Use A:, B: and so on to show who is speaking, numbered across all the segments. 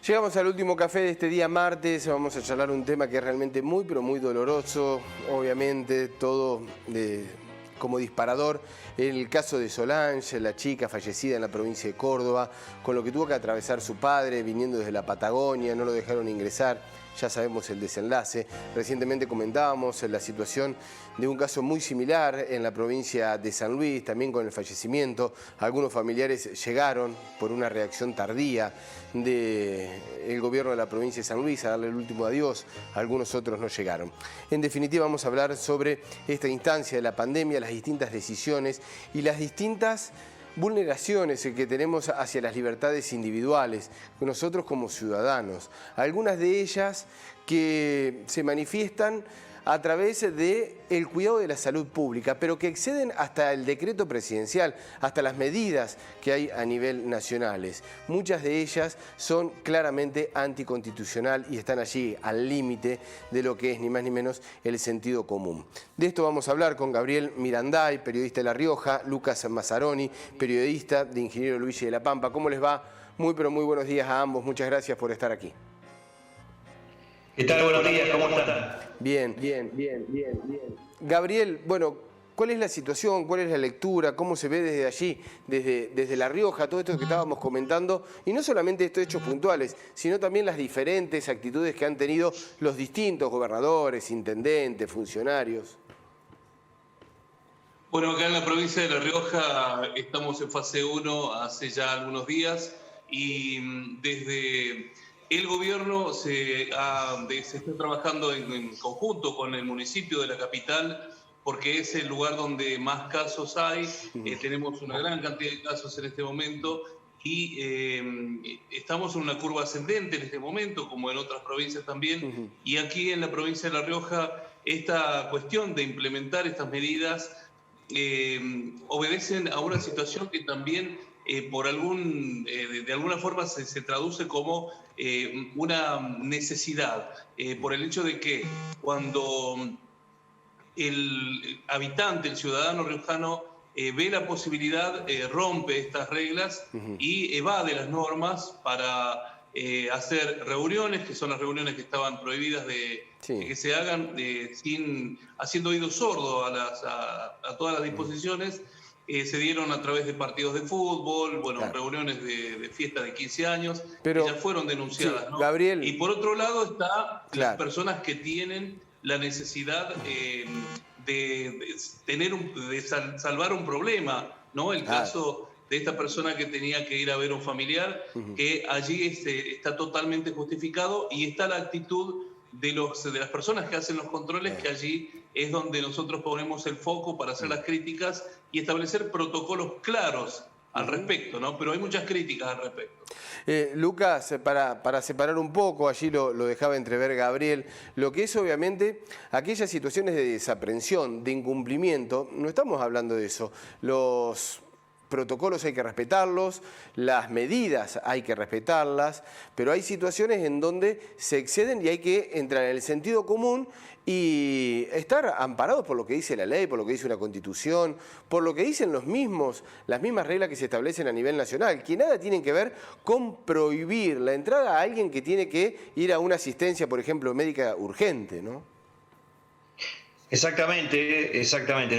A: Llegamos al último café de este día martes. Vamos a charlar un tema que es realmente muy, pero muy doloroso. Obviamente, todo como disparador. El caso de Solange, la chica fallecida en la provincia de Córdoba, con lo que tuvo que atravesar su padre, viniendo desde la Patagonia, no lo dejaron ingresar. Ya sabemos el desenlace. Recientemente comentábamos la situación de un caso muy similar en la provincia de San Luis, también con el fallecimiento. Algunos familiares llegaron por una reacción tardía del gobierno de la provincia de San Luis a darle el último adiós. Algunos otros no llegaron. En definitiva, vamos a hablar sobre esta instancia de la pandemia, las distintas decisiones y las distintas vulneraciones que tenemos hacia las libertades individuales, nosotros como ciudadanos. Algunas de ellas que se manifiestan a través del cuidado de la salud pública, pero que exceden hasta el decreto presidencial, hasta las medidas que hay a nivel nacionales. Muchas de ellas son claramente anticonstitucional y están allí al límite de lo que es ni más ni menos el sentido común. De esto vamos a hablar con Gabriel Miranday, periodista de La Rioja, Lucas Mazzaroni, periodista de Ingeniero Luigi de la Pampa. ¿Cómo les va? Muy pero muy buenos días a ambos. Muchas gracias por estar aquí.
B: ¿Qué tal? Buenos días, ¿cómo están?
A: Bien. Gabriel, bueno, ¿cuál es la situación? ¿Cuál es la lectura? ¿Cómo se ve desde allí, desde La Rioja, todo esto que estábamos comentando? Y no solamente estos hechos puntuales, sino también las diferentes actitudes que han tenido los distintos gobernadores, intendentes, funcionarios.
C: Bueno, acá en la provincia de La Rioja estamos en fase 1 hace ya algunos días y desde el gobierno se está trabajando en conjunto con el municipio de la capital porque es el lugar donde más casos hay. Tenemos una gran cantidad de casos en este momento y estamos en una curva ascendente en este momento, como en otras provincias también. Y aquí en la provincia de La Rioja, esta cuestión de implementar estas medidas obedecen a una situación que también de alguna forma se traduce como una necesidad, por el hecho de que cuando el habitante, el ciudadano riojano, ve la posibilidad, rompe estas reglas y evade las normas para hacer reuniones, que son las reuniones que estaban prohibidas de que se hagan haciendo oído sordo a todas las disposiciones. Se dieron a través de partidos de fútbol, bueno, reuniones de fiesta de 15 años, pero, que ya fueron denunciadas, ¿no?
A: Gabriel.
C: Y por otro lado está las personas que tienen la necesidad de salvar un problema, ¿no? El caso de esta persona que tenía que ir a ver a un familiar, que allí está totalmente justificado, y está la actitud de las personas que hacen los controles, que allí es donde nosotros ponemos el foco para hacer las críticas y establecer protocolos claros al respecto, ¿no? Pero hay muchas críticas al respecto.
A: Lucas, para separar un poco, allí lo dejaba entrever Gabriel, lo que es obviamente aquellas situaciones de desaprensión, de incumplimiento, no estamos hablando de eso. Los protocolos hay que respetarlos, las medidas hay que respetarlas, pero hay situaciones en donde se exceden y hay que entrar en el sentido común y estar amparados por lo que dice la ley, por lo que dice una constitución, por lo que dicen las mismas reglas que se establecen a nivel nacional, que nada tienen que ver con prohibir la entrada a alguien que tiene que ir a una asistencia, por ejemplo, médica urgente, ¿no?
B: Exactamente.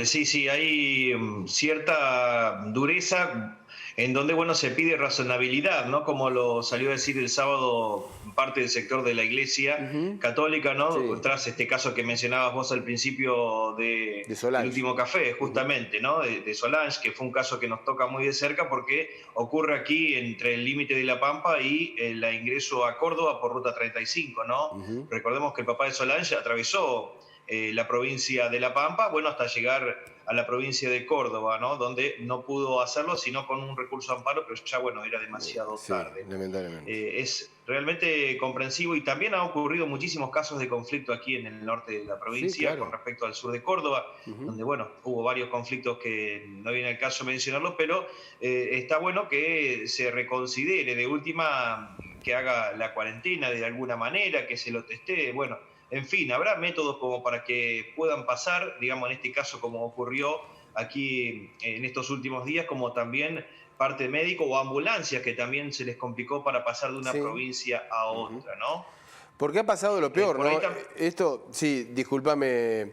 B: Sí, hay cierta dureza en donde, bueno, se pide razonabilidad, ¿no? Como lo salió a decir el sábado parte del sector de la Iglesia Católica, ¿no? Tras este caso que mencionabas vos al principio del último café, justamente, ¿no? De Solange, que fue un caso que nos toca muy de cerca porque ocurre aquí entre el límite de La Pampa y el ingreso a Córdoba por Ruta 35, ¿no? Recordemos que el papá de Solange atravesó la provincia de La Pampa, bueno, hasta llegar a la provincia de Córdoba, ¿no? Donde no pudo hacerlo, sino con un recurso de amparo, pero ya, bueno, era demasiado tarde.
A: Lamentablemente.
B: Es realmente comprensivo y también ha ocurrido muchísimos casos de conflicto aquí en el norte de la provincia con respecto al sur de Córdoba, donde, bueno, hubo varios conflictos que no viene al caso mencionarlos, pero está bueno que se reconsidere de última, que haga la cuarentena de alguna manera, que se lo testee, bueno. En fin, habrá métodos como para que puedan pasar, digamos en este caso como ocurrió aquí en estos últimos días, como también parte médico o ambulancias que también se les complicó para pasar de una provincia a otra, ¿no?
A: Porque ha pasado lo peor, ¿no? Esto, sí, discúlpame,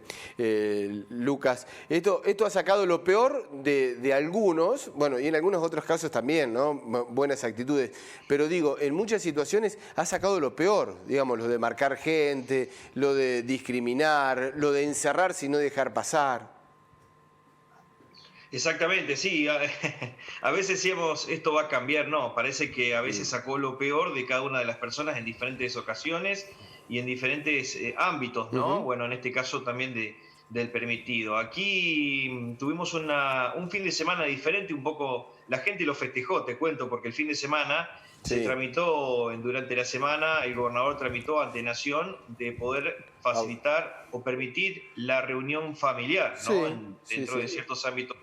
A: Lucas, esto ha sacado lo peor de algunos, bueno, y en algunos otros casos también, ¿no? Buenas actitudes, pero digo, en muchas situaciones ha sacado lo peor, digamos, lo de marcar gente, lo de discriminar, lo de encerrar sin no dejar pasar.
B: Exactamente, sí. A veces decíamos, esto va a cambiar, no, parece que a veces sacó lo peor de cada una de las personas en diferentes ocasiones y en diferentes ámbitos, ¿no? Bueno, en este caso también del permitido. Aquí tuvimos un fin de semana diferente, un poco, la gente lo festejó, te cuento, porque el fin de semana se tramitó, durante la semana, el gobernador tramitó ante Nación de poder facilitar o permitir la reunión familiar, ¿no? Dentro de ciertos ámbitos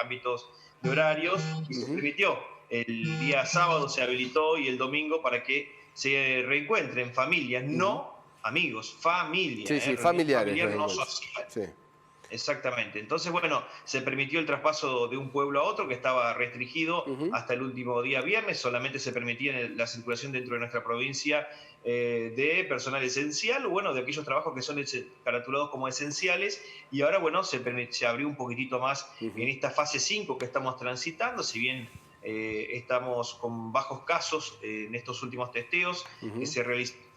B: ámbitos de horarios, y se permitió. El día sábado se habilitó y el domingo para que se reencuentren familias, no amigos, familia.
A: Familiares.
B: Familiar no social. Exactamente. Entonces, bueno, se permitió el traspaso de un pueblo a otro que estaba restringido hasta el último día viernes. Solamente se permitía la circulación dentro de nuestra provincia de personal esencial, o bueno, de aquellos trabajos que son caratulados como esenciales. Y ahora, bueno, se abrió un poquitito más en esta fase 5 que estamos transitando, si bien estamos con bajos casos en estos últimos testeos que se realizaron.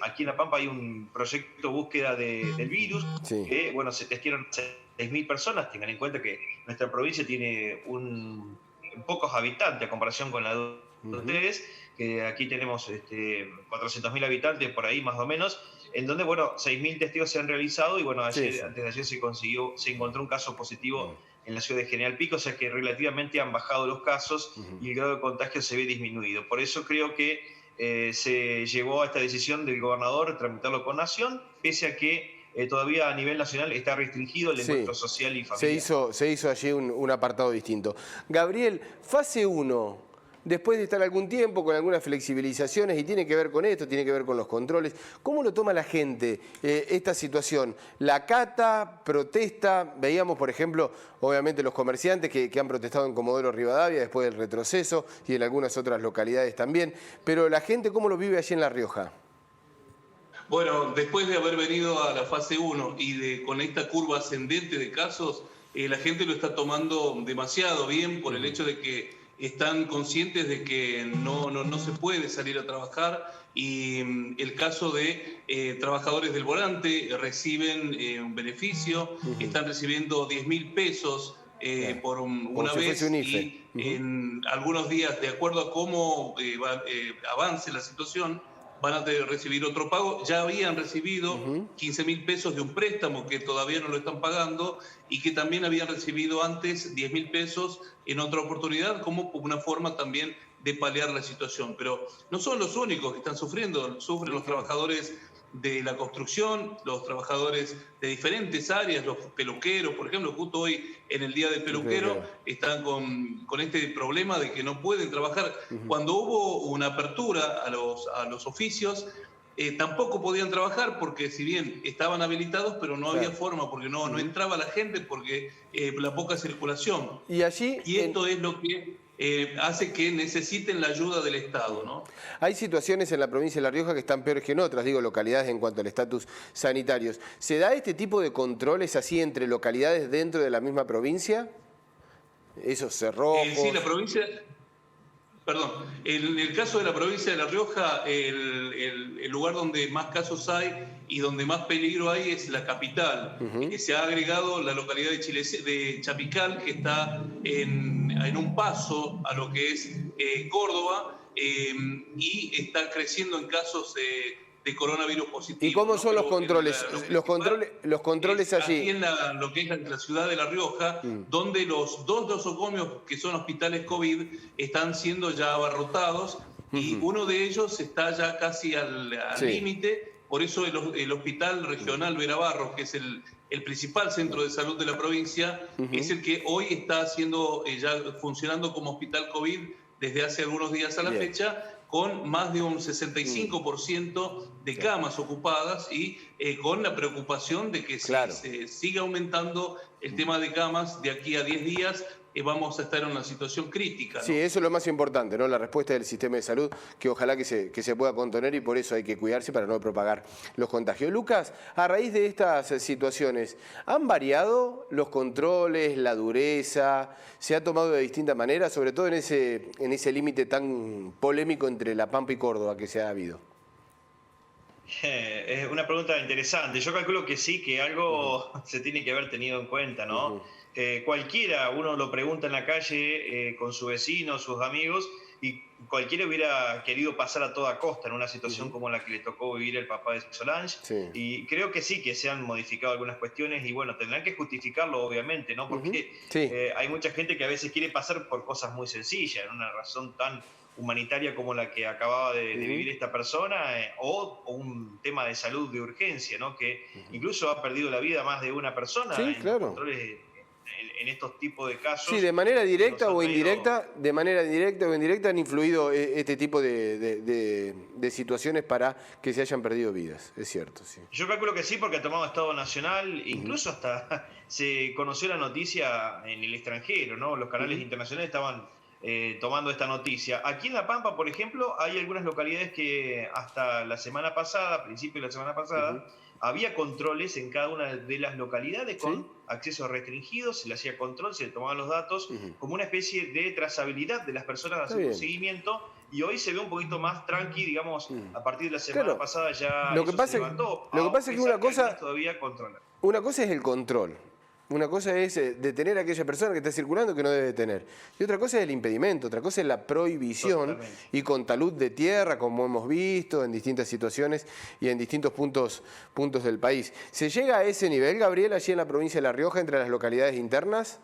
B: Aquí en La Pampa hay un proyecto de búsqueda del virus, que bueno, se testearon 6.000 personas. Tengan en cuenta que nuestra provincia tiene pocos habitantes a comparación con la de ustedes, que aquí tenemos 400.000 habitantes por ahí más o menos, en donde bueno, 6.000 testeos se han realizado y bueno, antes de ayer se encontró un caso positivo en la ciudad de General Pico, o sea que relativamente han bajado los casos y el grado de contagio se ve disminuido. Por eso creo que se llegó a esta decisión del gobernador de tramitarlo con Nación, pese a que todavía a nivel nacional está restringido el encuentro social y familiar.
A: Se hizo allí un apartado distinto. Gabriel, fase 1, después de estar algún tiempo con algunas flexibilizaciones, y tiene que ver con esto, tiene que ver con los controles, ¿cómo lo toma la gente esta situación? ¿La acata, protesta? Veíamos, por ejemplo, obviamente los comerciantes que han protestado en Comodoro Rivadavia después del retroceso y en algunas otras localidades también, pero la gente, ¿cómo lo vive allí en La Rioja?
C: Bueno, después de haber venido a la fase 1 y con esta curva ascendente de casos, la gente lo está tomando demasiado bien por el hecho de que están conscientes de que no se puede salir a trabajar, y el caso de trabajadores del volante reciben un beneficio, están recibiendo 10.000 pesos por una vez, y en algunos días, de acuerdo a cómo avance la situación, van a recibir otro pago. Ya habían recibido 15.000 pesos de un préstamo que todavía no lo están pagando, y que también habían recibido antes 10.000 pesos en otra oportunidad, como una forma también de paliar la situación. Pero no son los únicos que están sufriendo, sufren los trabajadores de la construcción, los trabajadores de diferentes áreas, los peluqueros, por ejemplo, justo hoy en el Día del Peluquero están con este problema de que no pueden trabajar. Cuando hubo una apertura a los oficios, tampoco podían trabajar, porque si bien estaban habilitados, pero no había forma, porque no entraba la gente, porque la poca circulación.
A: Y allí,
C: esto es lo que hace que necesiten la ayuda del Estado, ¿no?
A: Hay situaciones en la provincia de La Rioja que están peores que en otras, digo, localidades en cuanto al estatus sanitarios. ¿Se da este tipo de controles así entre localidades dentro de la misma provincia? ¿Esos cerrojos?
C: Sí, la provincia... Perdón, en el caso de la provincia de La Rioja, el lugar donde más casos hay y donde más peligro hay es la capital. Se ha agregado la localidad de Chapical, que está en un paso a lo que es Córdoba, y está creciendo en casos de coronavirus positivo.
A: ¿Y cómo son los controles? Los controles allí.
C: Aquí en lo que es la ciudad de La Rioja, donde los dos nosocomios que son hospitales COVID están siendo ya abarrotados, y uno de ellos está ya casi al límite. Por eso el Hospital Regional Vera Barros, que es el principal centro de salud de la provincia, es el que hoy está ya funcionando como hospital COVID desde hace algunos días a la fecha, con más de un 65% de camas ocupadas y con la preocupación de que si se sigue aumentando el tema de camas de aquí a 10 días, vamos a estar en una situación crítica, ¿no?
A: Sí, eso es lo más importante, ¿no? La respuesta del sistema de salud, que ojalá que se pueda contener y por eso hay que cuidarse para no propagar los contagios. Lucas, a raíz de estas situaciones, ¿han variado los controles, la dureza? ¿Se ha tomado de distinta manera, sobre todo en ese límite tan polémico entre La Pampa y Córdoba que se ha habido?
B: Es una pregunta interesante. Yo calculo que sí, que algo se tiene que haber tenido en cuenta, ¿no? Cualquiera, uno lo pregunta en la calle con su vecino, sus amigos, y cualquiera hubiera querido pasar a toda costa en una situación como la que le tocó vivir el papá de Solange. Sí. Y creo que sí, que se han modificado algunas cuestiones y bueno, tendrán que justificarlo obviamente, ¿no? Porque hay mucha gente que a veces quiere pasar por cosas muy sencillas, en una razón tan humanitaria como la que acababa de vivir esta persona, o un tema de salud de urgencia, ¿no? Que incluso ha perdido la vida más de una persona en controles en estos tipos de casos.
A: Sí, de manera directa o indirecta, han influido este tipo de situaciones para que se hayan perdido vidas, es cierto. Sí.
B: Yo calculo que sí, porque ha tomado Estado Nacional, incluso hasta se conoció la noticia en el extranjero, ¿no? Los canales internacionales estaban tomando esta noticia. Aquí en La Pampa, por ejemplo, hay algunas localidades que hasta la semana pasada, a principios de la semana pasada, había controles en cada una de las localidades con acceso restringido, se le hacía control, se le tomaban los datos, como una especie de trazabilidad de las personas, hacer un seguimiento, y hoy se ve un poquito más tranqui, digamos, a partir de la semana pasada ya
A: lo que pasa
B: se levantó.
A: Lo que pasa es que una cosa es el control. Una cosa es detener a aquella persona que está circulando que no debe detener. Y otra cosa es el impedimento, otra cosa es la prohibición y con talud de tierra, como hemos visto en distintas situaciones y en distintos puntos del país. ¿Se llega a ese nivel, Gabriel, allí en la provincia de La Rioja, entre las localidades internas?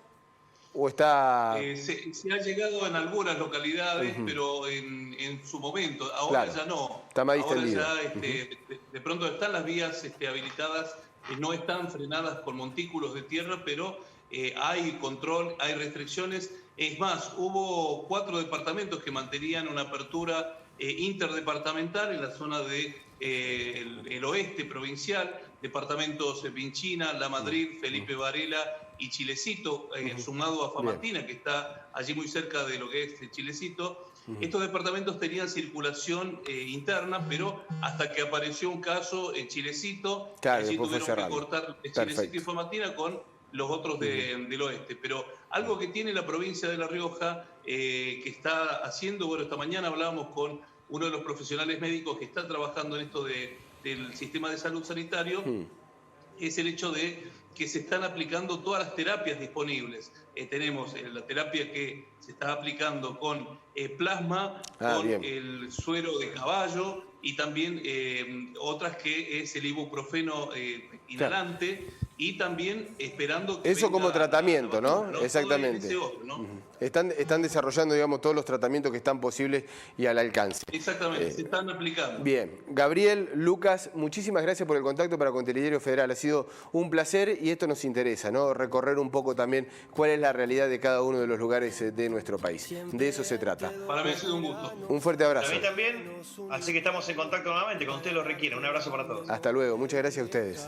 A: ¿O está...?
C: Se ha llegado en algunas localidades, pero en su momento. Ahora ya no.
A: Está más distendido.
C: Ahora ya de pronto están las vías habilitadas, no están frenadas con montículos de tierra, pero hay control, hay restricciones. Es más, hubo 4 departamentos que mantenían una apertura interdepartamental en la zona de el oeste provincial, departamentos Vinchina, La Madrid, Felipe Varela y Chilecito, sumado a Famatina, que está allí muy cerca de lo que es Chilecito. Estos departamentos tenían circulación interna, pero hasta que apareció un caso en Chilecito, allí tuvieron que cortar Chilecito y Famatina con los otros del oeste. Pero algo que tiene la provincia de La Rioja, que está haciendo, bueno, esta mañana hablábamos con uno de los profesionales médicos que está trabajando en esto del sistema de salud sanitario, es el hecho de que se están aplicando todas las terapias disponibles. Tenemos la terapia que se está aplicando con plasma, con el suero de caballo y también otras que es el ibuprofeno inhalante y también esperando que
A: eso como tratamiento, ¿no? Exactamente. Están desarrollando, digamos, todos los tratamientos que están posibles y al alcance.
C: Exactamente, se están aplicando.
A: Bien. Gabriel, Lucas, muchísimas gracias por el contacto para Contelherio Federal. Ha sido un placer y esto nos interesa, ¿no? Recorrer un poco también cuál es la realidad de cada uno de los lugares de nuestro país. De eso se trata.
C: Para mí ha sido un gusto.
A: Un fuerte abrazo.
B: Para mí también, así que estamos en contacto nuevamente, cuando usted lo requiera. Un abrazo para todos.
A: Hasta luego. Muchas gracias a ustedes.